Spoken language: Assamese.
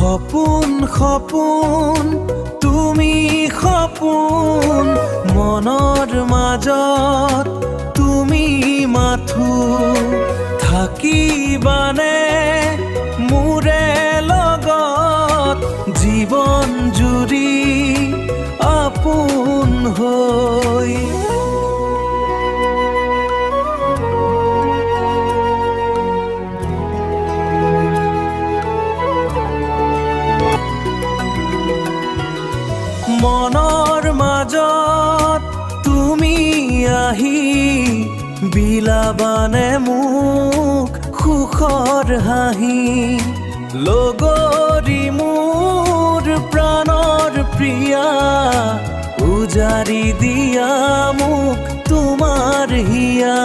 সপোন সপোন তুমি সপোন মনৰ মাজত তুমি মাথো থাকিবানে মোৰে লগত জীৱন জুৰি আপোন হৈ মনৰ মাজত তুমি আহি বিলাবানে মোক সুখৰ হাঁহি লগৰী মোৰ প্ৰাণৰ প্ৰিয়া উজাৰি দিয়া মোক তোমাৰ হিয়া